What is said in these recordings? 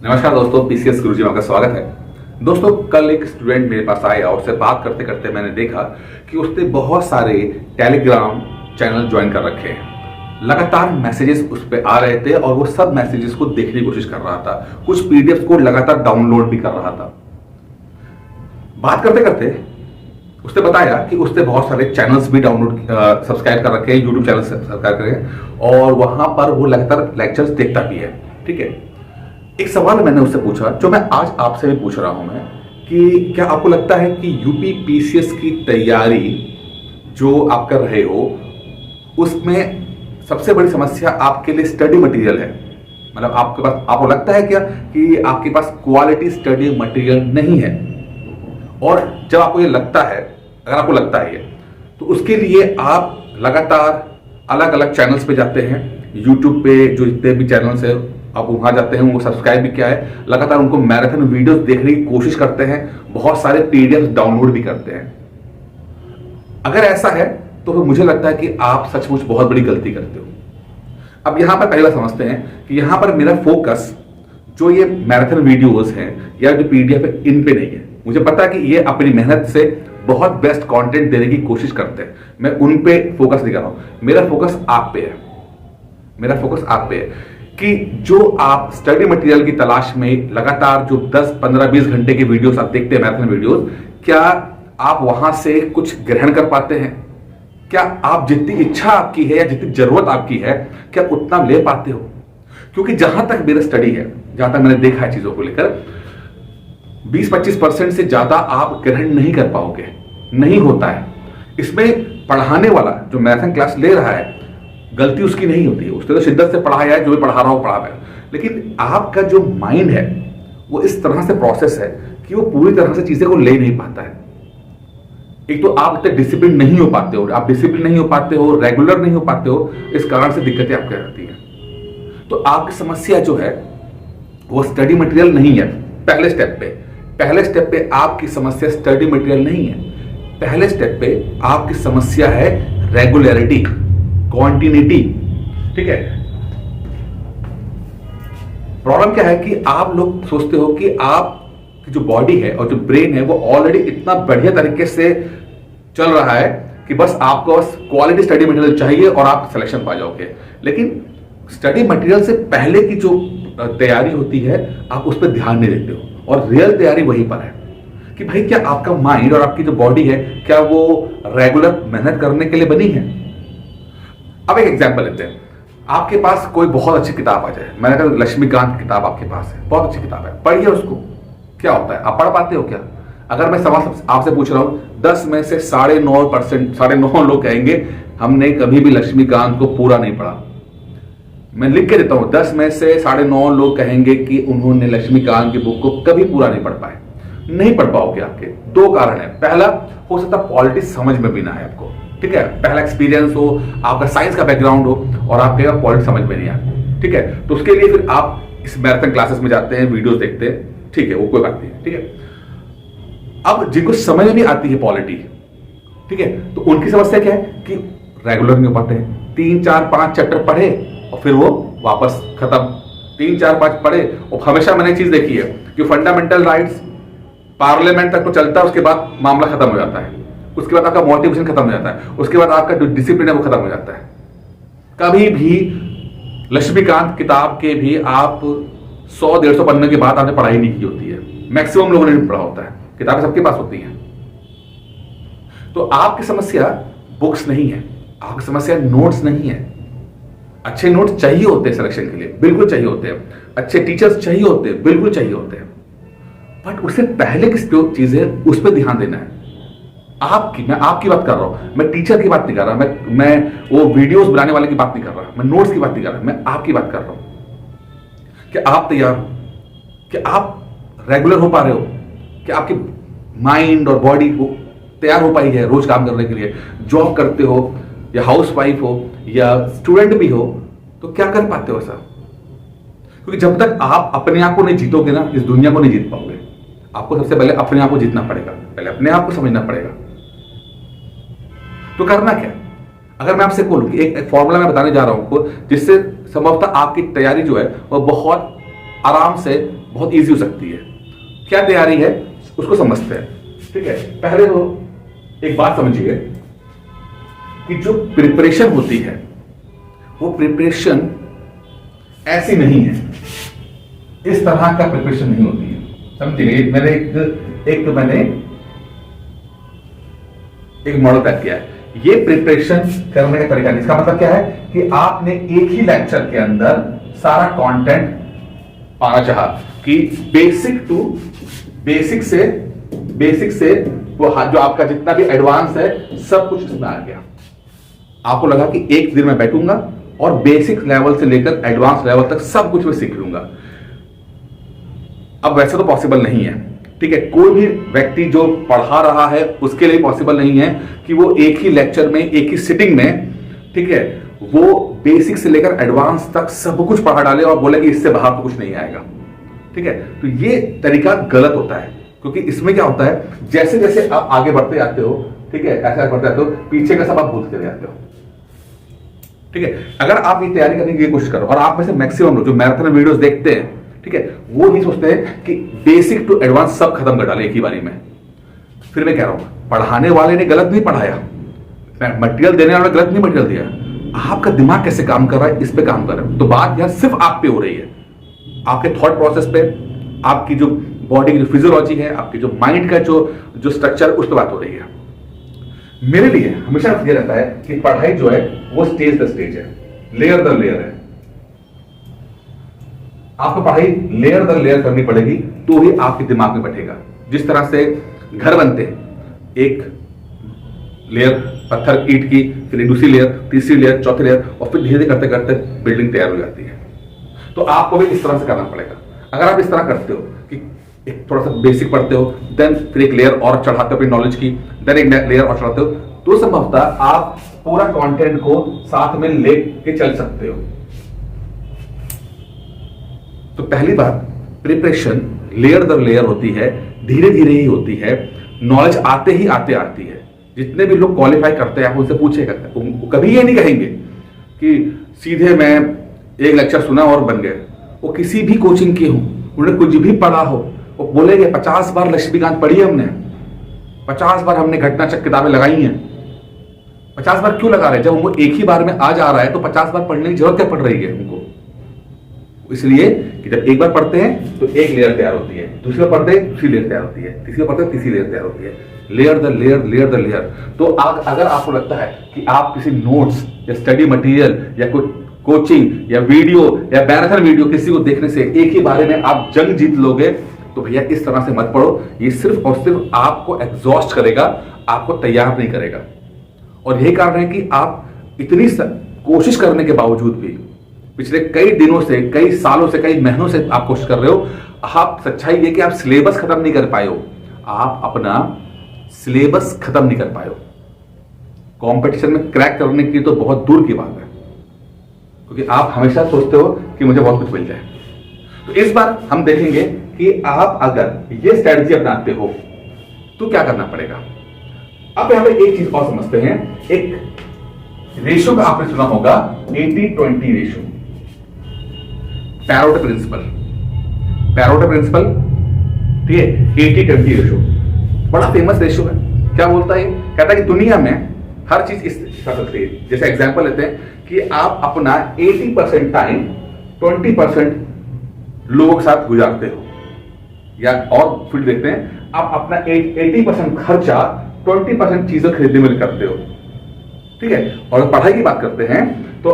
नमस्कार दोस्तों, पीसीएस गुरुजी में आपका स्वागत है। दोस्तों, कल एक स्टूडेंट मेरे पास आया और उससे बात करते करते मैंने देखा कि उसने बहुत सारे टेलीग्राम चैनल ज्वाइन कर रखे हैं। लगातार मैसेजेस उस पर आ रहे थे और वो सब मैसेजेस को देखने की कोशिश कर रहा था। कुछ पीडीएफ को लगातार डाउनलोड भी कर रहा था। बात करते करते उसने बताया कि उसने बहुत सारे चैनल्स भी डाउनलोड सब्सक्राइब कर रखे हैं, यूट्यूब चैनल सब्सक्राइब कर रखे हैं और वहां पर वो लगातार लेक्चर्स देखता भी है। ठीक है, एक सवाल मैंने उससे पूछा जो मैं आज आपसे भी पूछ रहा हूं मैं कि क्या आपको लगता है कि यूपी पीसीएस की तैयारी जो आप कर रहे हो उसमें सबसे बड़ी समस्या आपके लिए स्टडी मटेरियल है? मतलब आपके पास, आपको लगता है क्या कि आपके पास क्वालिटी स्टडी मटेरियल नहीं है? और जब आपको ये लगता है, अगर आपको लगता है ये, तो उसके लिए आप लगातार अलग अलग चैनल्स पे जाते हैं। यूट्यूब पे जो जितने भी चैनल्स है आप वहां जाते हैं, उनको सब्सक्राइब भी किया है, लगातार उनको मैराथन वीडियोस देखने की कोशिश करते हैं, बहुत सारे पीडीएफ डाउनलोड भी करते हैं। अगर ऐसा है तो फिर मुझे लगता है कि आप सचमुच बहुत बड़ी गलती करते हो। अब यहां पर पहला समझते हैं कि यहां पर मेरा फोकस जो ये मैराथन वीडियोस हैं या जो पीडीएफ है इन पे नहीं है। मुझे पता है कि ये अपनी मेहनत से बहुत बेस्ट कंटेंट देने की कोशिश करते हैं, मैं उन पे फोकस नहीं कर रहा हूं। मेरा फोकस आप पे है, मेरा फोकस आप पे है कि जो आप स्टडी मटेरियल की तलाश में लगातार जो 10, 15, 20 घंटे के वीडियोस आप देखते हैं, मैराथन वीडियोस, क्या आप वहां से कुछ ग्रहण कर पाते हैं? क्या आप जितनी इच्छा आपकी है या जितनी जरूरत आपकी है, क्या उतना ले पाते हो? क्योंकि जहां तक मेरा स्टडी है, जहां तक मैंने देखा है चीजों को लेकर, 20-25% से ज्यादा आप ग्रहण नहीं कर पाओगे, नहीं होता है। इसमें पढ़ाने वाला जो मैराथन क्लास ले रहा है, गलती उसकी नहीं होती है, उसने तो शिद्दत से पढ़ाया है, जो भी पढ़ा रहा हो पढ़ा है, लेकिन आपका जो माइंड है वो इस तरह से प्रोसेस है कि वो पूरी तरह से चीजें को ले नहीं पाता है। एक तो आप इतने डिसिप्लिन नहीं हो पाते हो, आप डिसिप्लिन नहीं हो पाते हो, रेगुलर नहीं हो पाते हो, इस कारण से दिक्कतें आपको आती हैं। तो आपकी समस्या जो है वो स्टडी मटेरियल नहीं है। पहले स्टेप पे आपकी समस्या स्टडी मटेरियल नहीं है। पहले स्टेप पे आपकी समस्या है रेगुलरिटी, कॉन्टिन्यूटी। ठीक है, प्रॉब्लम क्या है कि आप लोग सोचते हो कि आपकी जो बॉडी है और जो ब्रेन है वो ऑलरेडी इतना बढ़िया तरीके से चल रहा है कि बस आपको बस क्वालिटी स्टडी मटेरियल चाहिए और आप सिलेक्शन पा जाओगे। लेकिन स्टडी मटेरियल से पहले की जो तैयारी होती है आप उस पर ध्यान नहीं देते हो, और रियल तैयारी वहीं पर है कि भाई क्या आपका माइंड और आपकी जो बॉडी है क्या वो रेगुलर मेहनत करने के लिए बनी है? अब एक एग्जांपल लेते हैं। आपके पास कोई बहुत अच्छी किताब आ जाए, मैंने कहा लक्ष्मीकांत की किताब आपके पास है, बहुत अच्छी किताब है, पढ़िए उसको। क्या होता है, आप पढ़ पाते हो क्या? अगर मैं सवाल आपसे पूछ रहा हूं, 10 में से 9.5% लोग कहेंगे हमने कभी भी लक्ष्मीकांत को पूरा नहीं पढ़ा। मैं लिख के देता हूं, 10 में से 9.5 लोग कहेंगे कि उन्होंने लक्ष्मीकांत की बुक को कभी पूरा नहीं पढ़ पाए। नहीं पढ़ पाओगे। आपके दो कारण है। पहला, हो सकता है पॉलिटिक्स समझ में भी ना है आपको। ठीक है, पहला एक्सपीरियंस हो, आपका साइंस का बैकग्राउंड हो और आपके पॉलिटिक्स समझ में नहीं आती। ठीक है, तो उसके लिए फिर आप इस मैराथन क्लासेस में जाते हैं, वीडियोस देखते हैं। ठीक है, वो कोई बात नहीं। ठीक है, अब जिनको समझ नहीं आती है पॉलिटी, ठीक है, तो उनकी समस्या क्या है कि रेगुलर नहीं हो पाते हैं। 3, 4, 5 चैप्टर पढ़े और फिर वो वापस खत्म। 3, 4, 5 पढ़े और हमेशा मैंने चीज देखी है कि फंडामेंटल राइट्स पार्लियामेंट तक तो चलता है, उसके बाद मामला खत्म हो जाता है, उसके बाद आपका मोटिवेशन खत्म हो जाता है, उसके बाद आपका जो डिसिप्लिन है वो खत्म हो जाता है। कभी भी लक्ष्मीकांत किताब के भी आप 100-150 पन्ने के बाद आपने पढ़ाई नहीं की होती है, मैक्सिमम लोगों ने नहीं पढ़ा होता है। किताबें सबके पास होती हैं। तो आपकी समस्या बुक्स नहीं है, आपकी समस्या नोट्स नहीं है। अच्छे नोट्स चाहिए होते हैं सिलेक्शन के लिए, बिल्कुल चाहिए होते हैं। अच्छे टीचर्स चाहिए होते हैं, बिल्कुल चाहिए होते हैं। बट उससे पहले की जो चीज है उस पर ध्यान देना है। मैं आपकी बात कर रहा हूं, मैं टीचर की बात नहीं कर रहा, मैं वो वीडियोस बनाने वाले की बात नहीं कर रहा, मैं नोट्स की बात नहीं कर रहा, मैं आपकी बात कर रहा हूं। कि आप तैयार हो, कि आप रेगुलर हो पा रहे हो, कि आपके माइंड और बॉडी को तैयार हो पाई है रोज काम करने के लिए। जॉब करते हो या हाउस वाइफ हो या स्टूडेंट भी हो, तो क्या कर पाते हो सर? क्योंकि जब तक आप अपने आप को नहीं जीतोगे ना, इस दुनिया को नहीं जीत पाओगे। आपको सबसे पहले अपने आप को जीतना पड़ेगा, पहले अपने आप को समझना पड़ेगा। तो करना क्या? अगर मैं आपसे बोलूं कि एक फॉर्मूला मैं बताने जा रहा हूं आपको, जिससे संभवतः आपकी तैयारी जो है वह बहुत आराम से बहुत इजी हो सकती है। क्या तैयारी है उसको समझते हैं। ठीक है, पहले तो एक बात समझिए कि जो प्रिपरेशन होती है वो प्रिपरेशन ऐसी नहीं है, इस तरह का प्रिपरेशन नहीं होती है। समझिए, मैंने एक मॉडल तय किया है। ये प्रिपरेशन करने का तरीका नहीं। इसका मतलब क्या है कि आपने एक ही लेक्चर के अंदर सारा कंटेंट पाना चाहा कि बेसिक से वो जो आपका जितना भी एडवांस है सब कुछ इसमें आ गया। आपको लगा कि एक दिन में बैठूंगा और बेसिक लेवल से लेकर एडवांस लेवल तक सब कुछ मैं सीख लूंगा। अब वैसे तो पॉसिबल नहीं है। ठीक है, कोई भी व्यक्ति जो पढ़ा रहा है उसके लिए पॉसिबल नहीं है कि वो एक ही लेक्चर में, एक ही सिटिंग में, ठीक है, वो बेसिक से लेकर एडवांस तक सब कुछ पढ़ा डाले और बोले कि इससे बाहर तो कुछ नहीं आएगा। ठीक है, तो ये तरीका गलत होता है, क्योंकि इसमें क्या होता है, जैसे जैसे आप आगे बढ़ते जाते हो, ठीक है, ऐसे बढ़ते जाते हो, पीछे का सब आप भूलते चले जाते हो। ठीक है, अगर आप ये तैयारी करने की कोशिश करो, और आप में से मैक्सिमम लोग जो मैराथन वीडियोस देखते हैं, ठीक है, वो ही सोचते हैं कि बेसिक टू एडवांस सब खत्म कर डाले एक ही बारी में। फिर मैं कह रहा हूं, पढ़ाने वाले ने गलत नहीं पढ़ाया, मटेरियल देने वाले ने गलत नहीं मटेरियल दिया। आपका दिमाग कैसे काम कर रहा है, इस पे काम कर रहा है। तो बात यहां सिर्फ आप पे हो रही है, आपके थॉट प्रोसेस पे, आपकी जो बॉडी की जो फिजियोलॉजी है, आपकी जो माइंड का जो स्ट्रक्चर, उस पर बात हो रही है। मेरे लिए हमेशा ये रहता है कि पढ़ाई जो है वो स्टेज बाय स्टेज है, लेयर दर लेयर है। आपको पढ़ाई लेयर दर लेयर करनी पड़ेगी तो ही आपके दिमाग में बैठेगा। जिस तरह से घर बनते हैं, एक लेयर पत्थर ईंट की, फिर दूसरी लेयर, तीसरी लेयर, चौथी लेयर, और फिर धीरे धीरे करते करते बिल्डिंग तैयार हो जाती है। तो आपको भी इस तरह से करना पड़ेगा। अगर आप इस तरह करते हो कि एक थोड़ा सा बेसिक पढ़ते हो, देन फिर एक लेयर और चढ़ाते हो अपनी नॉलेज की, देन एक लेयर और चढ़ाते हो, तो संभवतः आप पूरा कंटेंट को साथ में लेके चल सकते हो। तो पहली बात, प्रिपरेशन लेयर दर लेयर होती है, धीरे धीरे ही होती है, नॉलेज आते ही आते आती है। जितने भी लोग क्वालिफाई करते हैं, आप उनसे पूछेगा, कभी ये नहीं कहेंगे कि सीधे मैं एक लेक्चर सुना और बन गए। वो किसी भी कोचिंग के हों, उन्होंने कुछ भी पढ़ा हो, वो बोलेंगे 50 बार लक्ष्मीकांत पढ़ी हमने, 50 बार हमने घटनाचक्र किताबें लगाई हैं। 50 बार क्यों लगा रहे हैं? जब वो एक ही बार में आ जा रहा है तो 50 बार पढ़ने की जरूरत क्या पड़ रही है उनको? इसलिए कि जब एक बार पढ़ते हैं तो एक लेयर तैयार होती है, दूसरी बार पढ़ते हैं दूसरी लेयर तैयार होती है, तीसरी बार पढ़ते हैं तीसरी लेयर तैयार होती है, layer the layer, layer the layer. तो अगर आपको लगता है कि आप किसी नोट्स या स्टडी मटेरियल या कोई कोचिंग या वीडियो या मैराथन वीडियो किसी को देखने से एक ही बारे में आप जंग जीत लोगे, तो भैया इस तरह से मत पढ़ो। ये सिर्फ और सिर्फ आपको एग्जॉस्ट करेगा, आपको तैयार नहीं करेगा। और यही कारण है कि आप इतनी कोशिश करने के बावजूद भी पिछले कई दिनों से, कई सालों से, कई महीनों से आप कोशिश कर रहे हो, आप सच्चाई ये कि आप सिलेबस खत्म नहीं कर पाए हो। आप अपना सिलेबस खत्म नहीं कर पाए हो। कंपटीशन में क्रैक करने की तो बहुत दूर की बात है, क्योंकि आप हमेशा सोचते हो कि मुझे बहुत कुछ मिल जाए। तो इस बार हम देखेंगे कि आप अगर ये स्ट्रेटजी अपनाते हो तो क्या करना पड़ेगा। अब यहां पे एक चीज और समझते हैं। एक रेशियो का आपने सुना होगा, 80-20 रेशियो, पैरोटे प्रिंसिपल। पैरोटे प्रिंसिपल, ठीक है, 80-20 रेशियो बड़ा फेमस रेशियो है। क्या बोलता है? कहता है कि दुनिया में हर चीज इस सकती है। जैसे एग्जांपल लेते हैं कि आप अपना 80% टाइम 20% लोगों के साथ गुजारते हो, या और फील्ड देखते हैं, आप अपना 80% खर्चा 20% चीजें खरीदने में करते हो। ठीक है, और पढ़ाई की बात करते हैं तो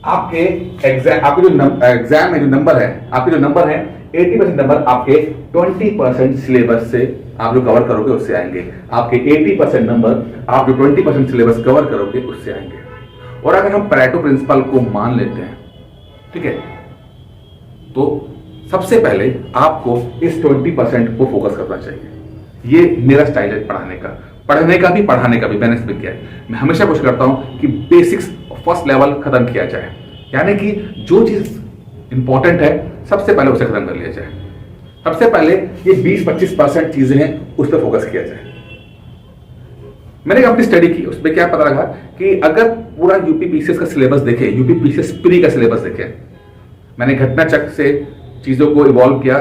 आपके एग्जाम, आपके जो एग्जाम में जो नंबर है, आपके जो नंबर है 80% नंबर आपके 20% सिलेबस से आप जो कवर करोगे उससे आएंगे। आपके 80% नंबर आप जो 20% सिलेबस कवर करोगे उससे आएंगे। और अगर हम पैरेटो प्रिंसिपल को मान लेते हैं, ठीक है, तो सबसे पहले आपको इस 20% को फोकस करना चाहिए। ये मेरा स्टाइल है पढ़ाने का, पढ़ने का भी पढ़ाने का भी मैंने इस पर किया है। मैं हमेशा कोशिश करता हूं कि बेसिक्स फर्स्ट लेवल खत्म किया जाए, यानी कि जो चीज इंपॉर्टेंट है सबसे पहले उसे खत्म कर लिया जाए। सबसे पहले ये 20-25% चीजें हैं उस पर फोकस किया जाए। मैंने अपनी स्टडी की, उसमें क्या पता लगा कि अगर पूरा यूपी पीसीएस का सिलेबस देखे, यूपी पीसीएस प्री का सिलेबस देखे, मैंने घटना चक्र से चीज़ों को इवॉल्व किया,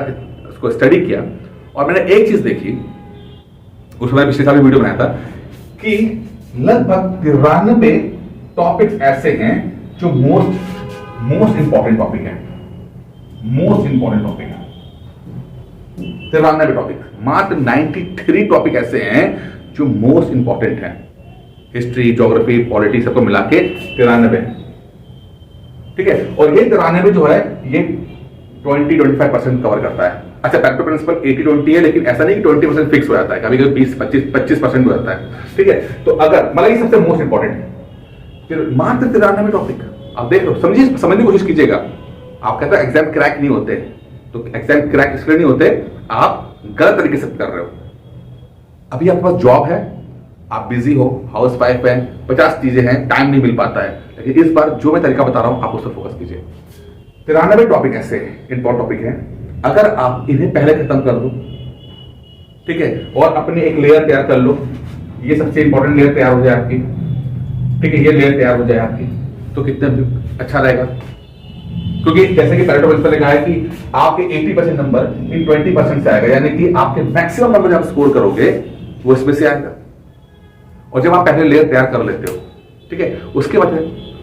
उसको स्टडी किया, और मैंने एक चीज़ देखी, उसमें मैंने पिछले साल भी वीडियो बनाया था कि लगभग 93 टॉपिक्स ऐसे हैं जो मोस्ट इंपॉर्टेंट टॉपिक है, मोस्ट इंपॉर्टेंट टॉपिक है। 93 टॉपिक, मात्र 93 टॉपिक ऐसे हैं जो मोस्ट इंपॉर्टेंट है। हिस्ट्री, ज्योग्राफी, पॉलिटी सबको मिला के 93, ठीक है। और ये 93 जो है ये 20-25% कवर करता है। अच्छा, पैक्टो प्रिंसिपल 80-20 है, लेकिन ऐसा नहीं कि 20% फिक्स हो जाता है, कभी कभी 20-25% हो जाता है, ठीक है। तो अगर मतलब ये सबसे मोस्ट इंपॉर्टेंट है, फिर मात्र 93 टॉपिक आप देख लो, समझने की कोशिश कीजिएगा। आप कहते हैं एग्जाम क्रैक नहीं होते, तो एग्जाम क्रैक इसलिए नहीं होते, आप गलत तरीके से कर रहे हो। अभी आपके पास जॉब है, आप बिजी हो, हाउस वाइफ है, 50 चीजें हैं, टाइम नहीं मिल पाता है, लेकिन इस बार जो मैं तरीका बता रहा हूं आप उस पर फोकस कीजिए। 93 टॉपिक ऐसे इंपॉर्टेंट टॉपिक है, अगर आप इन्हें पहले खत्म कर दो, ठीक है, और अपनी एक लेयर तैयार कर लो, ये सबसे इंपॉर्टेंट लेयर तैयार हो जाए आपकी, ठीक है, ये लेयर तैयार हो जाए आपकी, तो कितना अच्छा रहेगा। क्योंकि जैसे कि पैरेटो प्रिंसिपल ने कहा है कि आपके 80% नंबर इन 20% से आएगा, यानी कि आपके मैक्सिमम नंबर जब आप स्कोर करोगे वो इसमें से आएगा। और जब आप पहले लेयर तैयार कर लेते हो, ठीक है, उसके बाद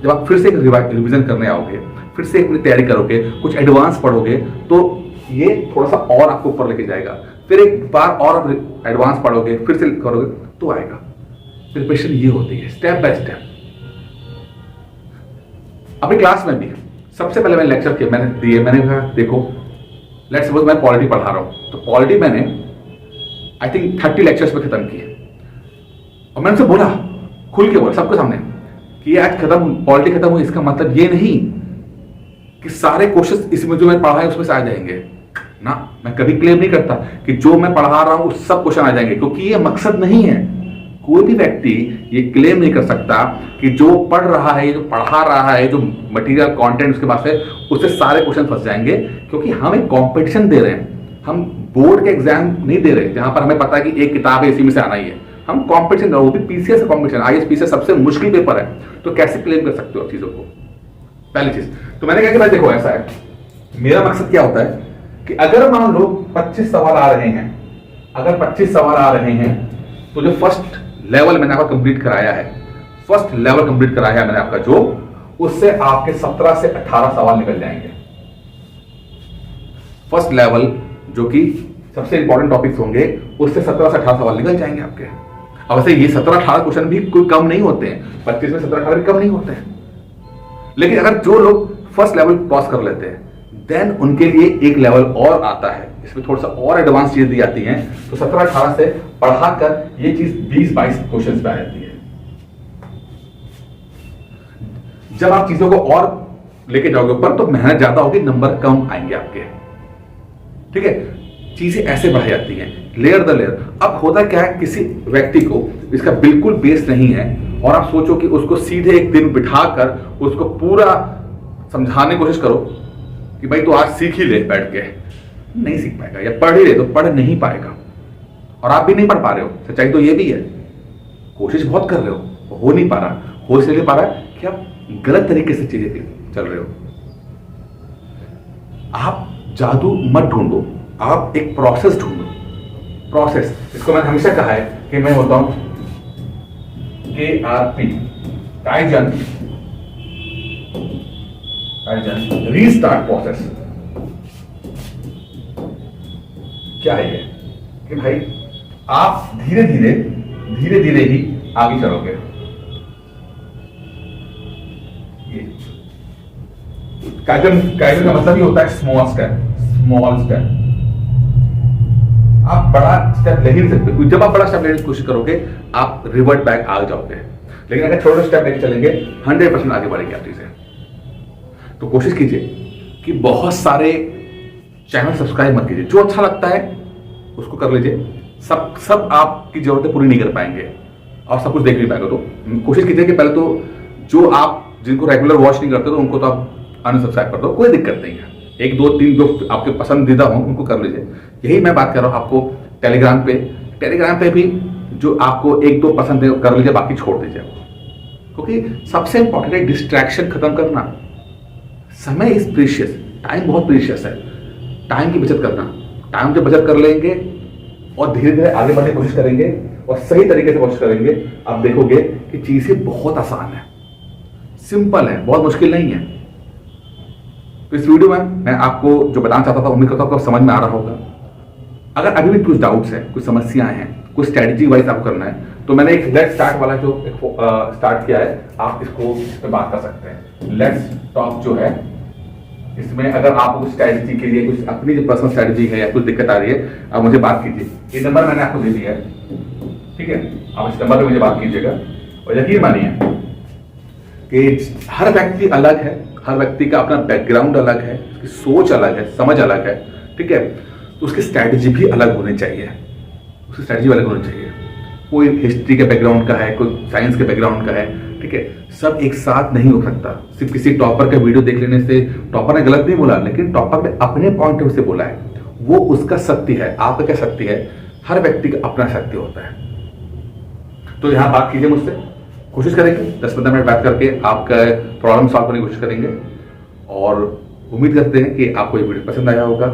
जब आप फिर से एक रिवीजन करने आओगे, फिर से अपनी तैयारी करोगे, कुछ एडवांस पढ़ोगे, तो ये थोड़ा सा और आपको ऊपर लेके जाएगा। फिर एक बार और आप एडवांस पढ़ोगे, फिर से करोगे तो आएगा। प्रिपरेशन ये होती है, स्टेप बाय स्टेप। अपनी क्लास में भी सबसे पहले मैंने लेक्चर किया, मैंने कहा देखो, लेट्स सपोज मैं पॉलिटी पढ़ा रहा हूं, तो पॉलिटी मैंने आई थिंक 30 लेक्चर्स में खत्म किए, और मैंने उनसे बोला, खुल के बोला सबके सामने कि ये आज खत्म, पॉलिटी खत्म हुई, इसका मतलब ये नहीं कि सारे क्वेश्चन इसमें जो मैं पढ़ा है उसमें से आ जाएंगे ना। मैं कभी क्लेम नहीं करता कि जो मैं पढ़ा रहा हूं सब क्वेश्चन आ जाएंगे, क्योंकि ये मकसद नहीं है। कोई भी व्यक्ति ये क्लेम नहीं कर सकता कि जो पढ़ रहा है, जो पढ़ा रहा है, जो मटेरियल कंटेंट उसके पास है, उससे सारे क्वेश्चन फंस जाएंगे। क्योंकि हम एक कंपटीशन दे रहे हैं, हम बोर्ड के एग्जाम नहीं दे रहे जहां पर हमें पता है कि एक किताब है, इसी में से आना ही है। हम कंपटीशन दे रहे हैं, वो भी पीसीएस का कंपटीशन, आईएएस पीसीएस सबसे मुश्किल पेपर है, तो कैसे क्लेम कर सकते हो आप चीजों को। पहली चीज तो मैंने कहा कि भाई देखो ऐसा है, मेरा मकसद क्या होता है कि अगर मान लो 25 सवाल आ रहे हैं, अगर 25 सवाल आ रहे हैं, तो जो फर्स्ट लेवल मैंने आपका कंप्लीट कराया है, फर्स्ट लेवल कंप्लीट कराया है मैंने आपका, जो उससे आपके 17 से 18 सवाल निकल जाएंगे। फर्स्ट लेवल जो कि सबसे इंपॉर्टेंट टॉपिक्स होंगे, उससे 17 से 18 सवाल निकल जाएंगे आपके। अब वैसे ये 17-18 क्वेश्चन भी कोई कम नहीं होते हैं, 25 में 17-18 भी कम नहीं होते हैं, लेकिन अगर जो लोग फर्स्ट लेवल क्रॉस कर लेते हैं, देन उनके लिए एक लेवल और आता है, इसमें थोड़ा सा और एडवांस चीज दी जाती हैं, तो 17-18 से बढ़ाकर ये चीज 20-22 क्वेश्चन पे आ जाती है। जब आप चीजों को और लेके जाओगे ऊपर, तो मेहनत ज्यादा होगी, नंबर कम आएंगे आपके, ठीक है। चीजें ऐसे बढ़ाई जाती हैं, लेयर द लेयर। अब होता क्या है, किसी व्यक्ति को इसका बिल्कुल बेस नहीं है, और आप सोचो कि उसको सीधे एक दिन बिठाकर उसको पूरा समझाने की कोशिश करो कि भाई तो आज सीख ही ले बैठ के, नहीं सीख पाएगा, या पढ़ ही ले तो पढ़ नहीं पाएगा। और आप भी नहीं पढ़ पा रहे हो, सच्चाई तो ये भी है, कोशिश बहुत कर रहे हो नहीं पा रहा। हो इसलिए पा रहा है कि आप गलत तरीके से चीजें चल रहे हो। आप जादू मत ढूंढो, आप एक प्रोसेस ढूंढो। प्रोसेस, इसको मैंने हमेशा कहा है कि मैं होता हूं KRP, काइजन रीस्टार्ट प्रोसेस। क्या है ये कि भाई आप धीरे धीरे ही आगे चलोगे। काइजन का मतलब ही होता है स्मॉल स्टेप। आप बड़ा स्टेप ले ही नहीं सकते। जब आप बड़ा स्टेप लेने की कोशिश करोगे, आप रिवर्ट बैक आ जाओगे, लेकिन अगर छोटे स्टेप लेके चलेंगे 100% आगे बढ़ेंगे आप चीजें। तो कोशिश कीजिए कि बहुत सारे चैनल सब्सक्राइब मत कीजिए, जो अच्छा लगता है उसको कर लीजिए। सब आपकी जरूरतें पूरी नहीं कर पाएंगे और सब कुछ देख नहीं पाएंगे, तो कोशिश कीजिए कि पहले तो जो आप जिनको रेगुलर वॉच नहीं करते, तो उनको तो आप अनसब्सक्राइब कर दो, कोई दिक्कत नहीं है। 1 2 3 जो आपके पसंदीदा हो उनको कर लीजिए। यही मैं बात कर रहा हूं आपको टेलीग्राम पे भी जो आपको 1 2 पसंद है कर लीजिए, बाकी छोड़ दीजिए। क्योंकि सबसे इंपॉर्टेंट है डिस्ट्रैक्शन खत्म करना। समय इज प्रीशियस, टाइम बहुत प्रीशियस है। टाइम की बचत करना। टाइम की बचत कर लेंगे और धीरे धीरे आगे बढ़ने की कोशिश करेंगे और सही तरीके से कोशिश करेंगे, आप देखोगे कि चीजें बहुत आसान है, सिंपल है, बहुत मुश्किल नहीं है। तो इस वीडियो में मैं आपको जो बताना चाहता था, उम्मीद करता हूं आपको समझ में आ रहा होगा। अगर अभी भी कुछ डाउट्स हैं, कुछ समस्याएं हैं, कुछ स्ट्रेटजी वाइज आपको करना है, तो मैंने एक लेट्स स्टार्ट वाला जो स्टार्ट किया है, आप इसको इस पे बात कर सकते हैं। लेट्स टॉक जो है, इसमें अगर आपको कुछ स्ट्रेटजी के लिए कुछ अपनी जो पर्सनल स्ट्रेटजी है या कुछ दिक्कत आ रही है, आप मुझे बात कीजिए। ये नंबर मैंने आपको दे दिया है, ठीक है, आप इस नंबर पे मुझे बात कीजिएगा। और यकीन मानिए कि हर व्यक्ति अलग है, हर व्यक्ति का अपना बैकग्राउंड अलग है, उसकी सोच अलग है, समझ अलग है, ठीक है, तो उसकी स्ट्रैटेजी भी अलग होनी चाहिए, उसकी स्ट्रैटेजी अलग होनी चाहिए। कोई हिस्ट्री के बैकग्राउंड का है, कोई साइंस के बैकग्राउंड का है, ठीक है, सब एक साथ नहीं हो सकता। सिर्फ किसी टॉपर का वीडियो देख लेने से, टॉपर ने गलत नहीं बोला, लेकिन टॉपर ने अपने पॉइंट ऑफ व्यू से बोला है, वो उसका सत्य है, आपका क्या सत्य है, हर व्यक्ति का अपना सत्य होता है। तो यहां बात कीजिए मुझसे, कोशिश करेंगे 10-15 मिनट बात करके आपका प्रॉब्लम सॉल्व करने की कोशिश करेंगे और उम्मीद करते हैं कि आपको ये वीडियो पसंद आया होगा।